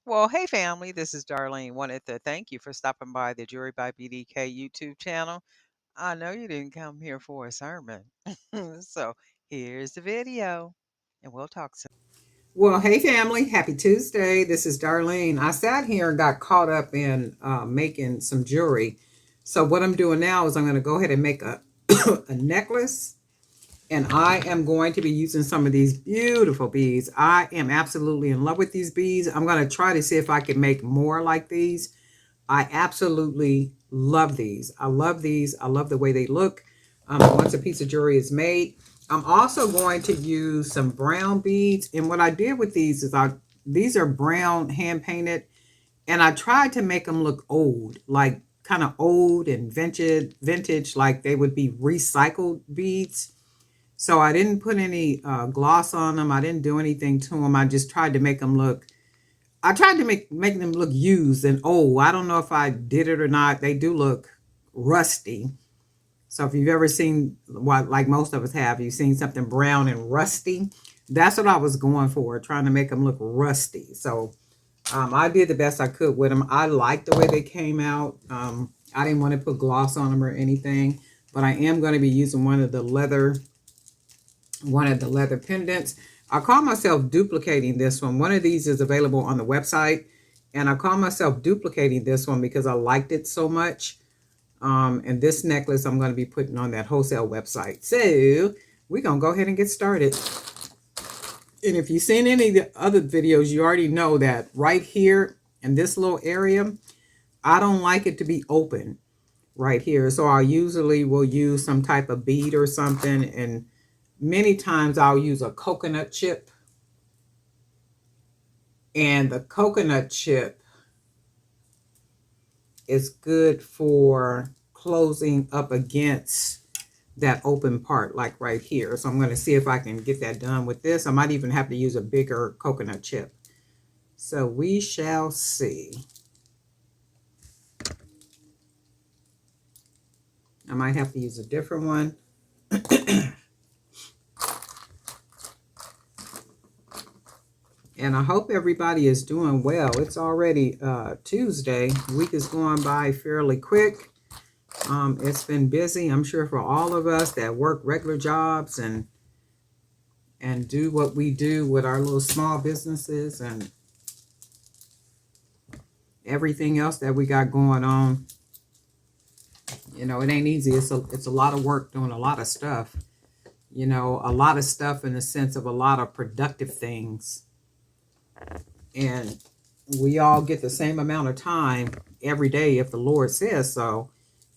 Well, hey family, this is Darlene. Wanted to thank you for stopping by the Jury by BDK YouTube channel. I know you didn't come here for a sermon. So here's the video, and we'll talk soon. Well, hey family, happy Tuesday. This is Darlene. I sat here and got caught up in making some jewelry. So what I'm doing now is I'm going to go ahead and make a, a necklace. And I am going to be using some of these beautiful beads. I am absolutely in love with these beads. I'm going to try to see if I can make more like these. I absolutely love these. I love these. I love the way they look. Once a piece of jewelry is made, I'm also going to use some brown beads. And what I did with these is these are brown hand painted, and I tried to make them look old, like kind of old and vintage, like they would be recycled beads. So I didn't put any gloss on them. I didn't do anything to them. I just tried to make them look. I tried to make them look used and old. I don't know if I did it or not. They do look rusty. So if you've ever seen what, like most of us have, you've seen something brown and rusty. That's what I was going for, trying to make them look rusty. So I did the best I could with them. I liked the way they came out. I didn't want to put gloss on them or anything, but I am going to be using one of the leather pendants. I call myself duplicating this one. One of these is available on the website, and I call myself duplicating this one because I liked it so much. And this necklace I'm going to be putting on that wholesale website. So we're going to go ahead and get started. And if you've seen any of the other videos, you already know that right here in this little area, I don't like it to be open right here. So I usually will use some type of bead or something, and many times I'll use a coconut chip, and the coconut chip is good for closing up against that open part, like right here. So I'm going to see if I can get that done with this. I might even have to use a bigger coconut chip. So we shall see. I might have to use a different one. And I hope everybody is doing well. It's already Tuesday. The week is going by fairly quick. It's been busy, I'm sure, for all of us that work regular jobs and do what we do with our little small businesses and everything else that we got going on. You know, it ain't easy. It's a lot of work doing a lot of stuff. You know, a lot of stuff in the sense of a lot of productive things. And we all get the same amount of time every day if the Lord says so.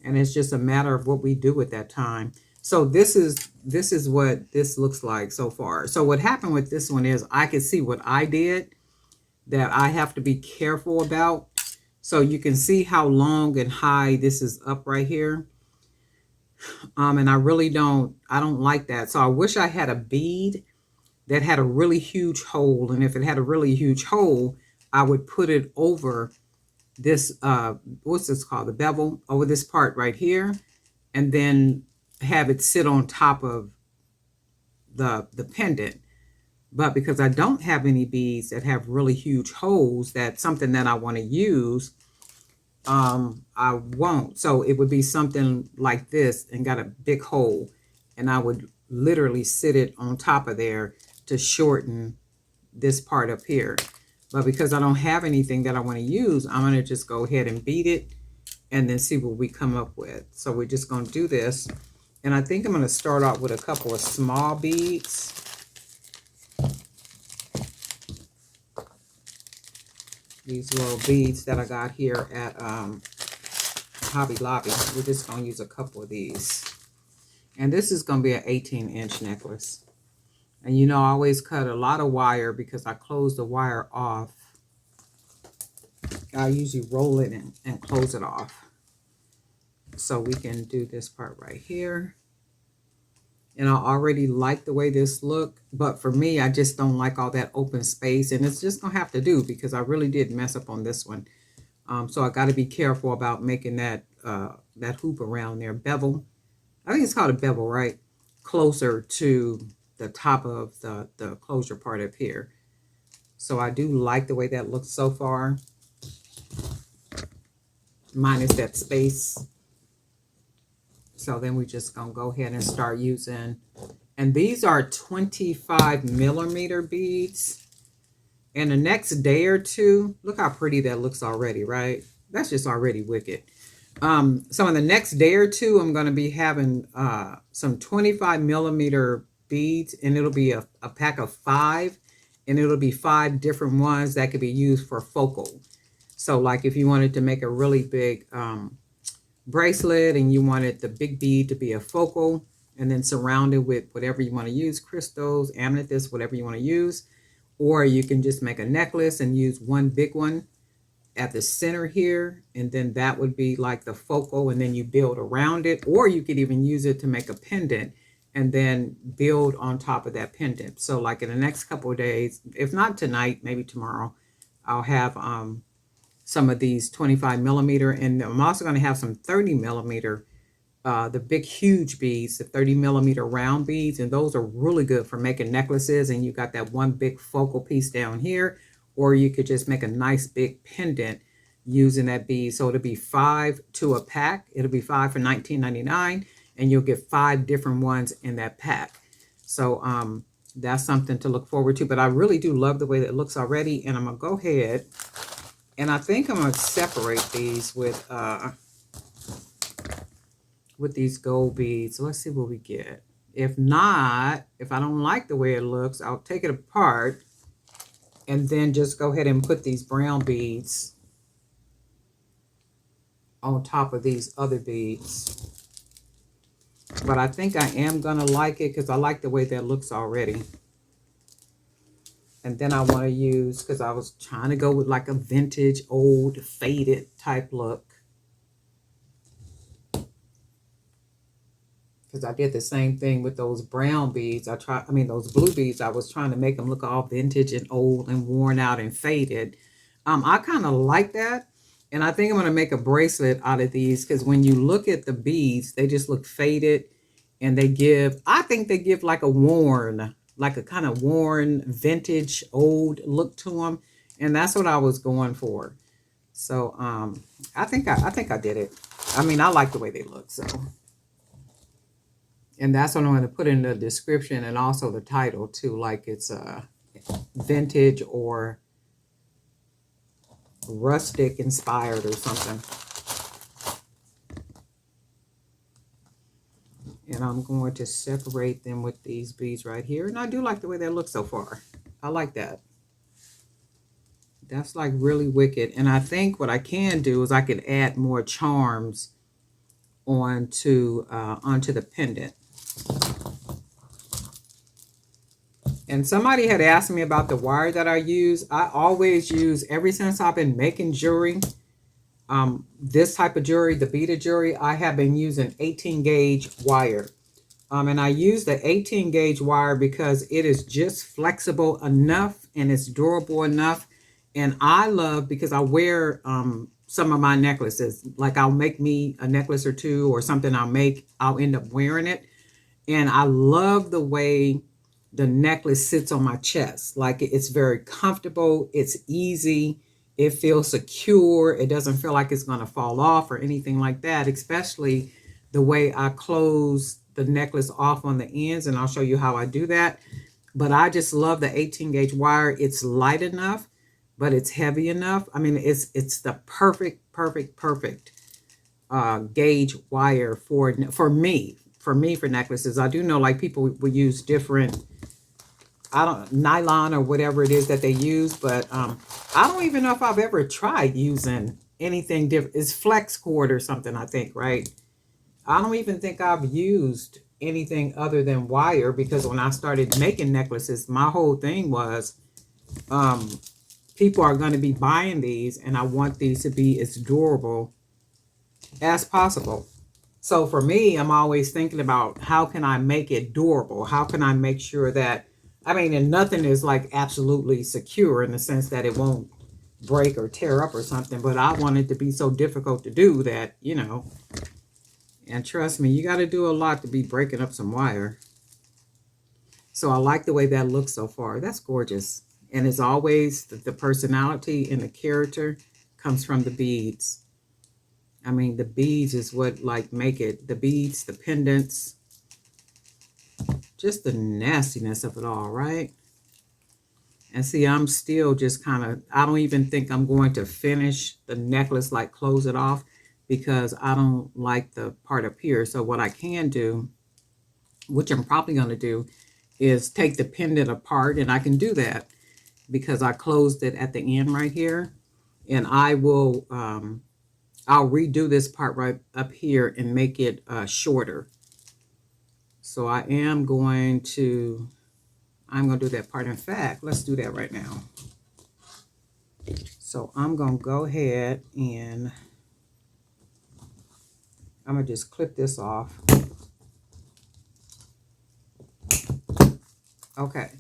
And it's just a matter of what we do with that time. So this is what this looks like so far. So what happened with this one is I could see what I did that I have to be careful about. So you can see how long and high this is up right here. And I don't like that. So I wish I had a bead that had a really huge hole. And if it had a really huge hole, I would put it over this, what's this called? The bevel, over this part right here. And then have it sit on top of the pendant. But because I don't have any beads that have really huge holes, that's something that I want to use, I won't. So it would be something like this and got a big hole, and I would literally sit it on top of there to shorten this part up here. But because I don't have anything that I want to use, I'm going to just go ahead and beat it and then see what we come up with. So we're just going to do this. And I think I'm going to start out with a couple of small beads. These little beads that I got here at Hobby Lobby. We're just going to use a couple of these. And this is going to be an 18-inch necklace. And you know, I always cut a lot of wire because I close the wire off. I usually roll it and close it off. So we can do this part right here. And I already like the way this look, but for me, I just don't like all that open space, and it's just gonna have to do because I really did mess up on this one. So I got to be careful about making that that hoop around there, bevel. I think it's called a bevel, right? Closer to the top of the closure part up here. So I do like the way that looks so far, minus that space. So then we just gonna go ahead and start using, and these are 25 millimeter beads. And the next day or two, look how pretty that looks already, right? That's just already wicked. So in the next day or two, I'm going to be having some 25 millimeter beads, and it'll be a pack of 5, and it'll be 5 different ones that could be used for focal. So like if you wanted to make a really big bracelet and you wanted the big bead to be a focal, and then surround it with whatever you want to use, crystals, amethyst, whatever you want to use. Or you can just make a necklace and use one big one at the center here, and then that would be like the focal, and then you build around it. Or you could even use it to make a pendant and then build on top of that pendant. So like in the next couple of days, if not tonight, maybe tomorrow, I'll have some of these 25 millimeter, and I'm also going to have some 30 millimeter, the big huge beads, the 30 millimeter round beads, and those are really good for making necklaces. And you got that one big focal piece down here, or you could just make a nice big pendant using that bead. So it'll be 5 to a pack. It'll be 5 for $19.99, and you'll get 5 different ones in that pack. So that's something to look forward to. But I really do love the way that it looks already, and I'm gonna go ahead, and I think I'm gonna separate these with these gold beads. So let's see what we get. If not, if I don't like the way it looks, I'll take it apart and then just go ahead and put these brown beads on top of these other beads. But I think I am gonna like it because I like the way that looks already. And then I want to use, because I was trying to go with like a vintage, old, faded type look. Because I did the same thing with those brown beads. Those blue beads, I was trying to make them look all vintage and old and worn out and faded. I kind of like that. And I think I'm going to make a bracelet out of these, because when you look at the beads, they just look faded, and I think they give like a kind of worn, vintage, old look to them. And that's what I was going for. So I think I did it. I mean, I like the way they look, so. And that's what I'm going to put in the description and also the title too, like it's a vintage or rustic inspired or something. And I'm going to separate them with these beads right here. And I do like the way they look so far. I like that. That's like really wicked. And I think what I can do is I could add more charms onto the pendant. And somebody had asked me about the wire that I use. I always use, ever since I've been making jewelry, this type of jewelry, the beaded jewelry, I have been using 18 gauge wire. And I use the 18 gauge wire because it is just flexible enough and it's durable enough. And I love, because I wear some of my necklaces, like I'll make me a necklace or two or something I'll end up wearing it. And I love the way the necklace sits on my chest. Like it's very comfortable. It's easy. It feels secure. It doesn't feel like it's going to fall off or anything like that, especially the way I close the necklace off on the ends. And I'll show you how I do that. But I just love the 18 gauge wire. It's light enough, but it's heavy enough. I mean, it's the perfect gauge wire for me for necklaces. I do know like people will use different, nylon or whatever it is that they use, but I don't even know if I've ever tried using anything different. It's flex cord or something, I think, right? I don't even think I've used anything other than wire, because when I started making necklaces, my whole thing was people are going to be buying these, and I want these to be as durable as possible. So for me, I'm always thinking about how can I make it durable? How can I make sure that, and nothing is like absolutely secure in the sense that it won't break or tear up or something, but I want it to be so difficult to do that, and trust me, you got to do a lot to be breaking up some wire. So I like the way that looks so far. That's gorgeous. And as always, the personality and the character comes from the beads. I mean, the beads is what like make it. The beads, the pendants, just the nastiness of it all, right? And see, I'm still just kind of, I don't even think I'm going to finish the necklace, like close it off, because I don't like the part up here. So what I can do, which I'm probably going to do, is take the pendant apart, and I can do that because I closed it at the end right here. And I'll redo this part right up here and make it shorter. So I'm going to do that part. In fact, let's do that right now. So I'm going to go ahead and I'm going to just clip this off. Okay.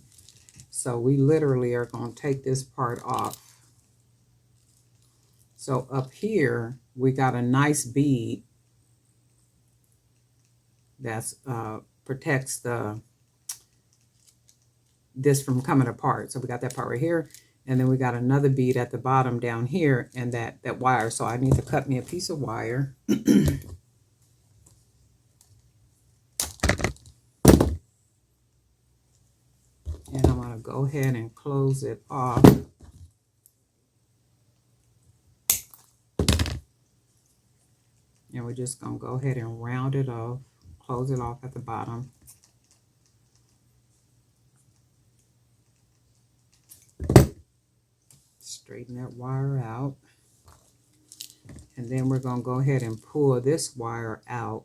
So we literally are going to take this part off. So up here, we got a nice bead that protects this from coming apart. So we got that part right here. And then we got another bead at the bottom down here and that wire. So I need to cut me a piece of wire. And I'm going to go ahead and close it off. And we're just going to go ahead and round it off, close it off at the bottom. Straighten that wire out. And then we're going to go ahead and pull this wire out.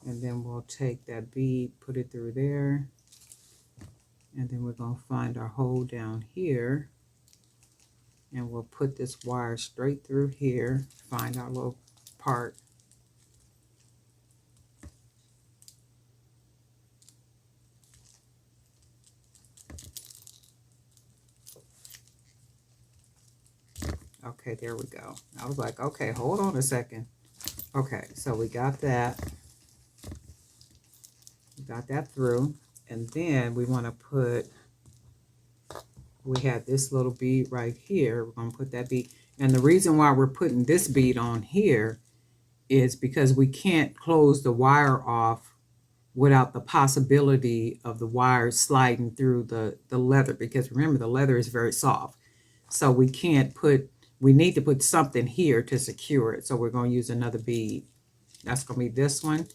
And then we'll take that bead, put it through there. And then we're going to find our hole down here. And we'll put this wire straight through here, find our little part. Okay, there we go. I was like, okay, hold on a second. Okay, so we got that. We got that through. And then we want to we had this little bead right here. We're going to put that bead. And the reason why we're putting this bead on here is because we can't close the wire off without the possibility of the wire sliding through the leather. Because remember, the leather is very soft. So we need to put something here to secure it. So we're going to use another bead. That's going to be this one.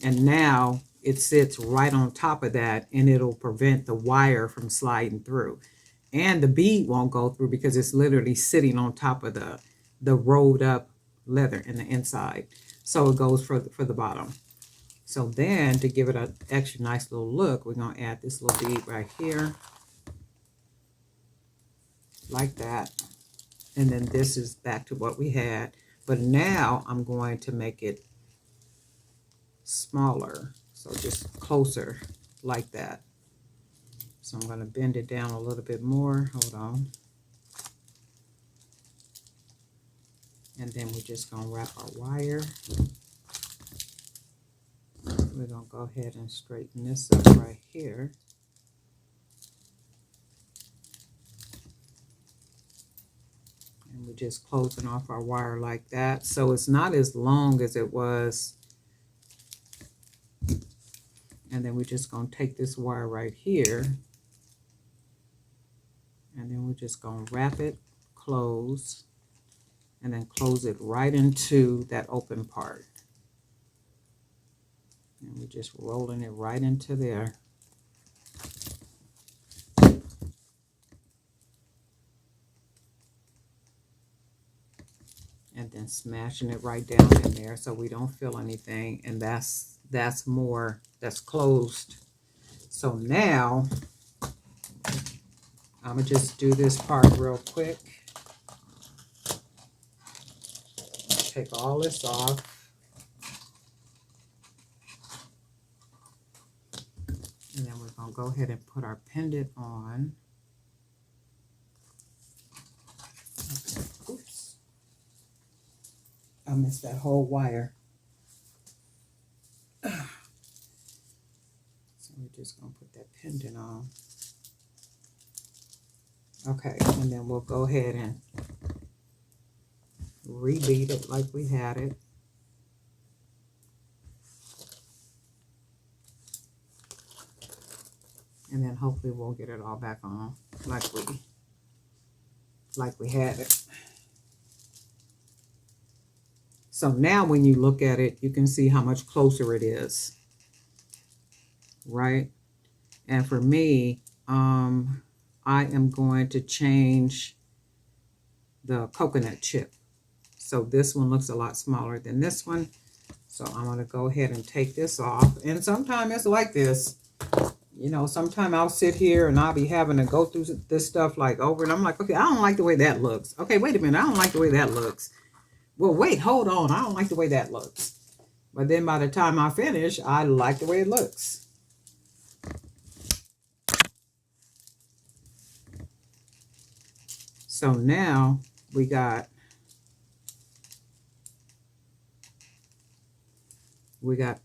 And now it sits right on top of that, and it'll prevent the wire from sliding through. And the bead won't go through because it's literally sitting on top of the rolled up leather in the inside. So it goes for the bottom. So then to give it an extra nice little look, we're going to add this little bead right here. Like that. And then this is back to what we had. But now I'm going to make it smaller. So just closer like that. So I'm going to bend it down a little bit more. Hold on. And then we're just going to wrap our wire. We're going to go ahead and straighten this up right here. And we're just closing off our wire like that. So it's not as long as it was. And then we're just going to take this wire right here. And then we're just going to wrap it, close, and then close it right into that open part. And we're just rolling it right into there. And then smashing it right down in there so we don't feel anything. And that's closed. So now I'm gonna just do this part real quick. Take all this off. And then we're gonna go ahead and put our pendant on. Okay. Oops. I missed that whole wire. just gonna put that pendant on. Okay, and then we'll go ahead and rebead it like we had it. And then hopefully we'll get it all back on like we had it. So now when you look at it, you can see how much closer it is, right? And for me, I am going to change the coconut chip. So this one looks a lot smaller than this one. So I'm going to go ahead and take this off. And sometimes it's like this. You know, sometimes I'll sit here and I'll be having to go through this stuff like over. And I'm like, okay, I don't like the way that looks. Okay, wait a minute. I don't like the way that looks. Well, wait, hold on. I don't like the way that looks. But then by the time I finish, I like the way it looks. So now we got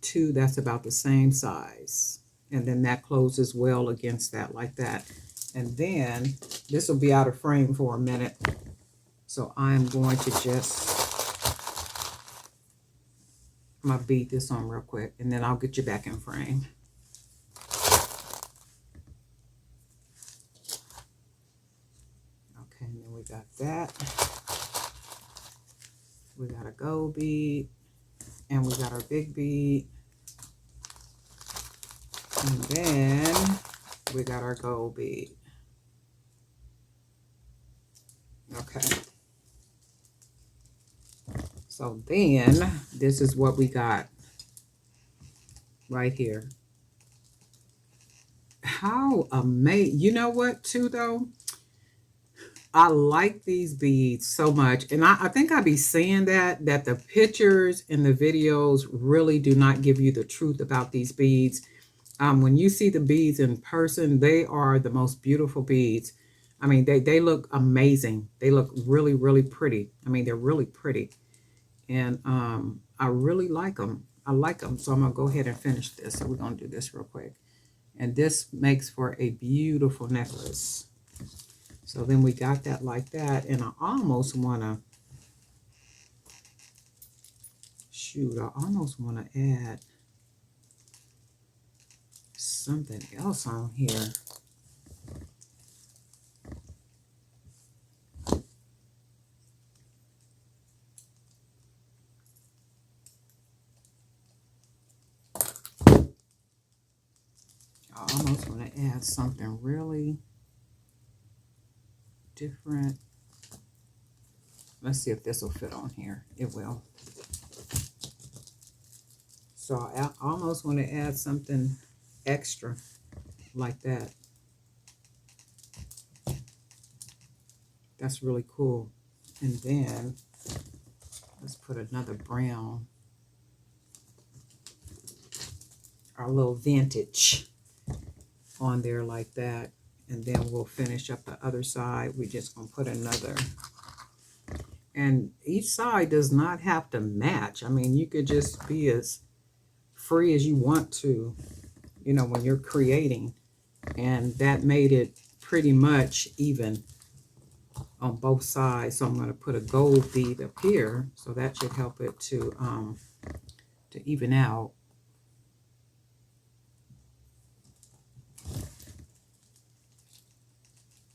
two that's about the same size. And then that closes well against that like that. And then this will be out of frame for a minute. So I'm going to I'm going to beat this on real quick and then I'll get you back in frame. Okay, and then we got that. We got a gold bead and we got our big bead. And then we got our gold bead. Okay. So then this is what we got right here. How amazing. You know what too though? I like these beads so much. And I think I be saying that the pictures and the videos really do not give you the truth about these beads. When you see the beads in person, they are the most beautiful beads. I mean, they look amazing. They look really, really pretty. I mean, they're really pretty. And I really like them. I like them. So I'm going to go ahead and finish this. So we're going to do this real quick. And this makes for a beautiful necklace. So then we got that like that. And I almost want to, I almost want to add something else on here. I almost want to add something really different. Let's see if this will fit on here. It will. So I almost want to add something extra like that. That's really cool. And then let's put another brown, our little vintage on there like that. And then we'll finish up the other side. We're just going to put another. And each side does not have to match. I mean, you could just be as free as you want to, you know, when you're creating. And that made it pretty much even on both sides. So I'm going to put a gold bead up here. So that should help it to even out.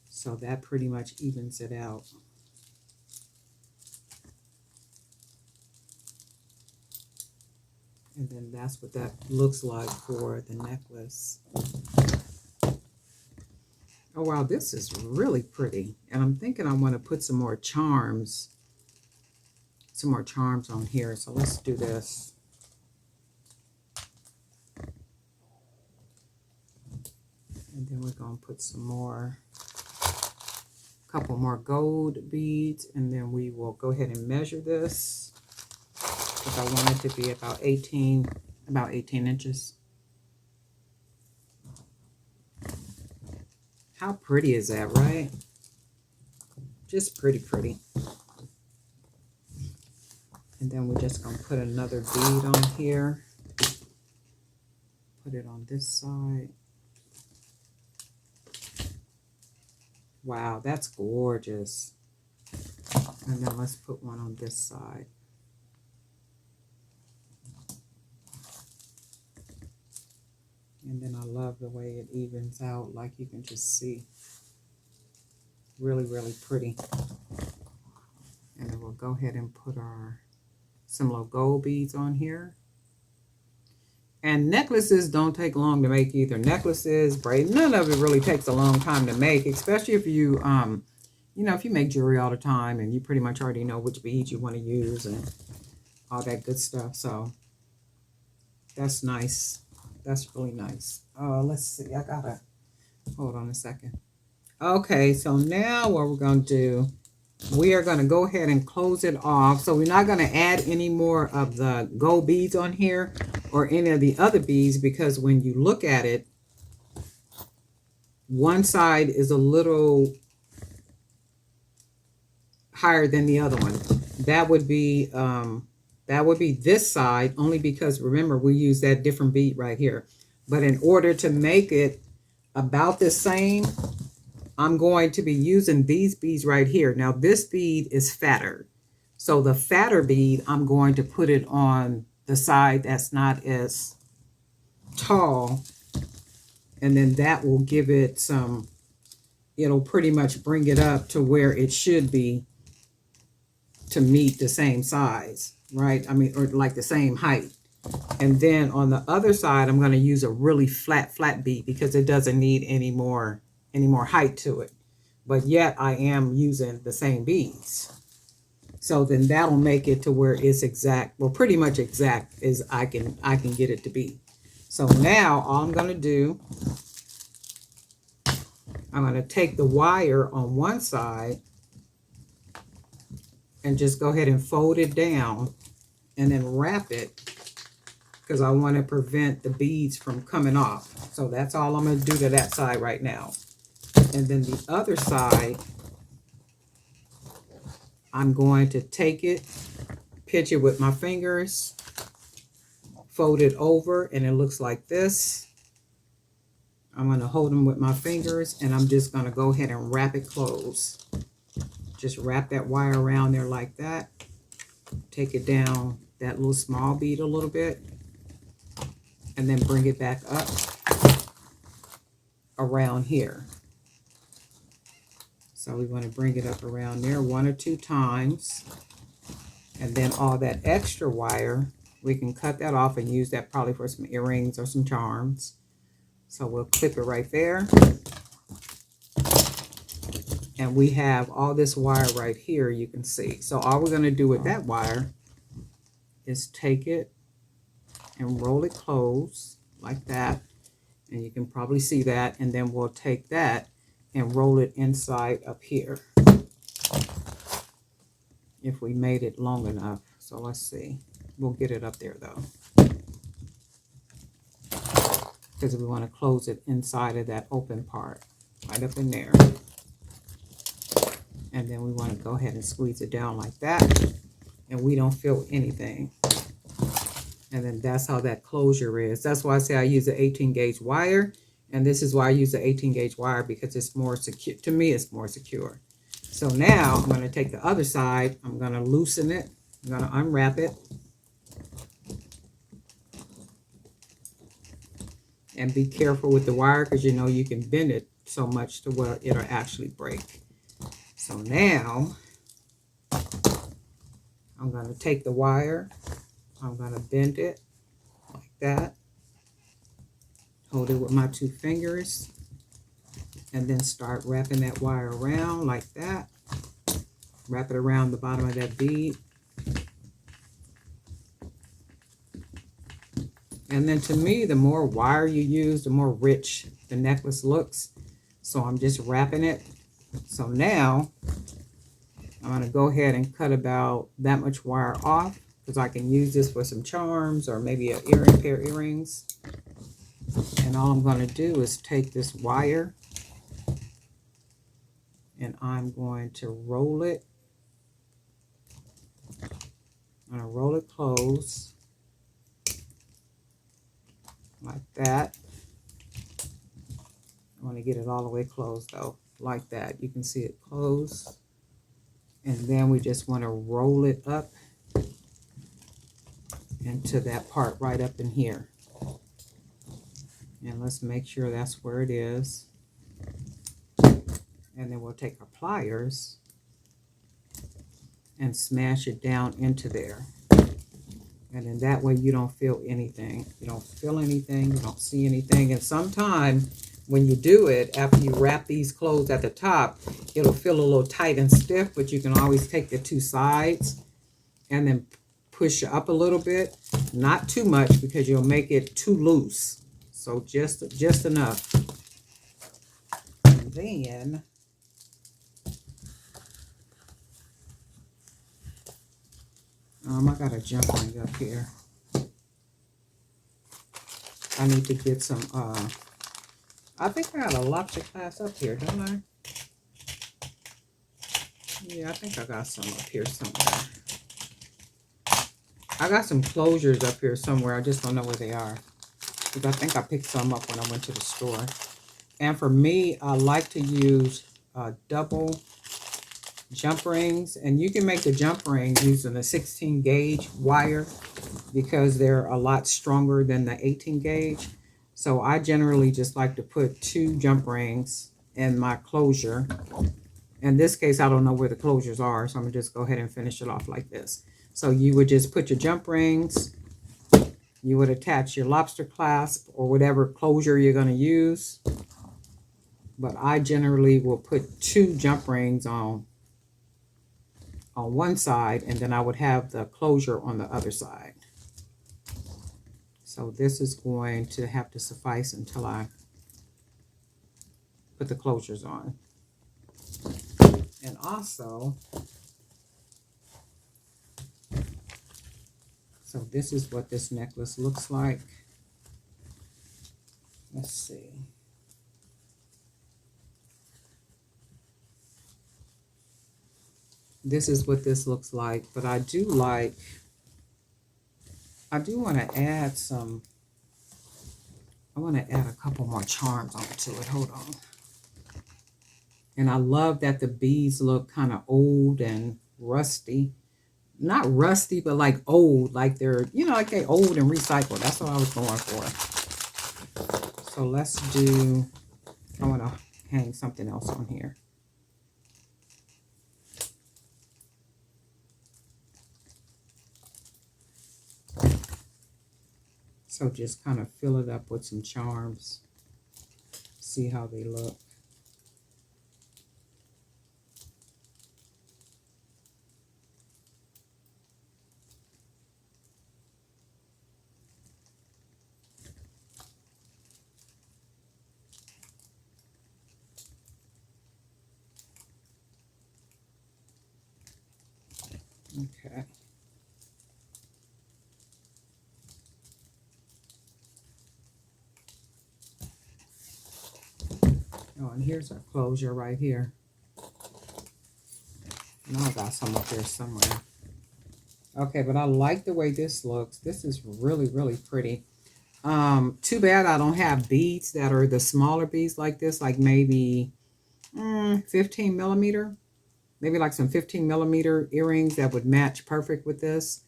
So that pretty much evens it out. And then that's what that looks like for the necklace. Oh, wow, this is really pretty. And I'm thinking I want to put some more charms on here. So let's do this. And then we're going to put couple more gold beads. And then we will go ahead and measure this. Because I want it to be about 18 inches. How pretty is that, right? Just pretty. And then we're just going to put another bead on here. Put it on this side. Wow, that's gorgeous. And then let's put one on this side. And then I love the way it evens out, like you can just see. Really, really pretty. And then we'll go ahead and put our some little gold beads on here. And necklaces don't take long to make either. Necklaces, braids, none of it really takes a long time to make, especially if you if you make jewelry all the time and you pretty much already know which beads you want to use and all that good stuff. So that's nice. That's really nice. Let's see. I gotta hold on a second. Okay, so now what we're gonna do, we are gonna go ahead and close it off. So we're not gonna add any more of the gold beads on here or any of the other beads, because when you look at it, one side is a little higher than the other one. That would be this side, only because remember we use that different bead right here. But in order to make it about the same, I'm going to be using these beads right here. Now this bead is fatter. So the fatter bead, I'm going to put it on the side that's not as tall. And then that will give it some, it'll pretty much bring it up to where it should be to meet the same size, right? I mean, or like the same height. And then on the other side, I'm going to use a really flat bead because it doesn't need any more height to it. But yet I am using the same beads. So then that'll make it to where it's exact, well, pretty much exact as I can get it to be. So now all I'm going to do, I'm going to take the wire on one side and just go ahead and fold it down and then wrap it, because I want to prevent the beads from coming off. So that's all I'm going to do to that side right now. And then the other side, I'm going to take it, pinch it with my fingers, fold it over, and it looks like this. I'm going to hold them with my fingers, and I'm just going to go ahead and wrap it closed. Just wrap that wire around there like that. Take it down that little small bead a little bit, and then bring it back up around here. So we want to bring it up around there 1 or 2 times. And then all that extra wire, we can cut that off and use that probably for some earrings or some charms. So we'll clip it right there. And we have all this wire right here, you can see. So all we're going to do with that wire is take it and roll it close like that. And you can probably see that. And then we'll take that and roll it inside up here, if we made it long enough. So let's see. We'll get it up there though, because we want to close it inside of that open part, right up in there. And then we want to go ahead and squeeze it down like that, and we don't feel anything. And then that's how that closure is. That's why I say I use an 18 gauge wire. And this is why I use the 18 gauge wire, because it's more secure. To me, it's more secure. So now I'm going to take the other side. I'm going to loosen it. I'm going to unwrap it. And be careful with the wire, because you know you can bend it so much to where it'll actually break. So now I'm going to take the wire. I'm going to bend it like that. Hold it with my 2 fingers, and then start wrapping that wire around like that. Wrap it around the bottom of that bead. And then to me, the more wire you use, the more rich the necklace looks. So I'm just wrapping it. So now I'm going to go ahead and cut about that much wire off, because I can use this for some charms or maybe a pair of earrings. And all I'm going to do is take this wire and I'm going to roll it. I'm going to roll it close like that. I want to get it all the way closed though, like that. You can see it close. And then we just want to roll it up into that part right up in here. And let's make sure that's where it is. And then we'll take our pliers and smash it down into there. And then that way you don't feel anything. You don't feel anything, you don't see anything. And sometimes when you do it, after you wrap these clothes at the top, it'll feel a little tight and stiff, but you can always take the two sides and then push up a little bit. Not too much because you'll make it too loose. So just enough. And then I got a jump ring up here. I need to get some, I think I got a lobster class up here, don't I? Yeah, I think I got some up here somewhere. I got some closures up here somewhere. I just don't know where they are. Because I think I picked some up when I went to the store. And for me, I like to use double jump rings. And you can make the jump ring using a 16 gauge wire because they're a lot stronger than the 18 gauge. So I generally just like to put 2 jump rings in my closure. In this case, I don't know where the closures are, so I'm gonna just go ahead and finish it off like this. So you would just put your jump rings, you would attach your lobster clasp or whatever closure you're gonna use. But I generally will put 2 jump rings on one side, and then I would have the closure on the other side. So this is going to have to suffice until I put the closures on. And also, so this is what this necklace looks like. Let's see. This is what this looks like, but I do want to add some, I want to add a couple more charms onto it. Hold on. And I love that the beads look kind of old and rusty. Not rusty, but like old, like they're, like they old and recycled. That's what I was going for. So let's do, I want to hang something else on here. So just kind of fill it up with some charms. See how they look. Okay. Oh, and here's our closure right here. Now I got some up there somewhere. Okay, but I like the way this looks. This is really, really pretty. Too bad I don't have beads that are the smaller beads like this, like maybe 15 millimeter. Maybe like some 15 millimeter earrings that would match perfect with this.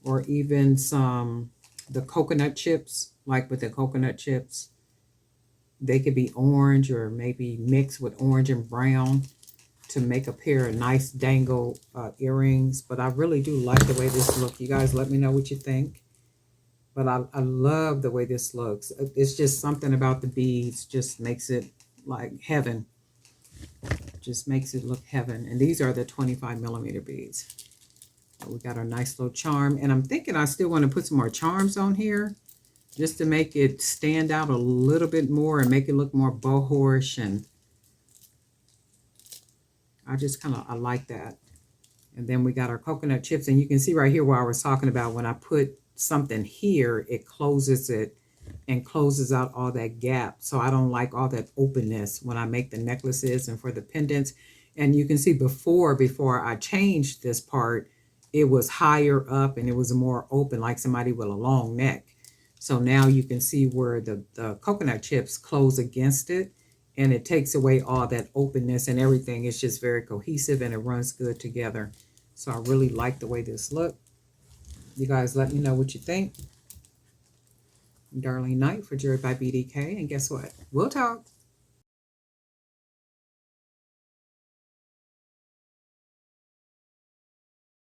Or even the coconut chips, like with the coconut chips. They could be orange or maybe mixed with orange and brown to make a pair of nice dangle earrings. But I really do like the way this looks. You guys let me know what you think. But I love the way this looks. It's just something about the beads just makes it like heaven. Just makes it look heaven. And these are the 25 millimeter beads. We got our nice little charm. And I'm thinking I still want to put some more charms on here just to make it stand out a little bit more and make it look more boho-ish. And I like that. And then we got our coconut chips. And you can see right here where I was talking about when I put something here, it closes it and closes out all that gap. So I don't like all that openness when I make the necklaces and for the pendants. And you can see before I changed this part, it was higher up and it was more open, like somebody with a long neck. So now you can see where the coconut chips close against it and it takes away all that openness and everything. It's just very cohesive and it runs good together. So I really like the way this look. You guys let me know what you think. Darlene Knight for Jewelry by BDK. And guess what? We'll talk.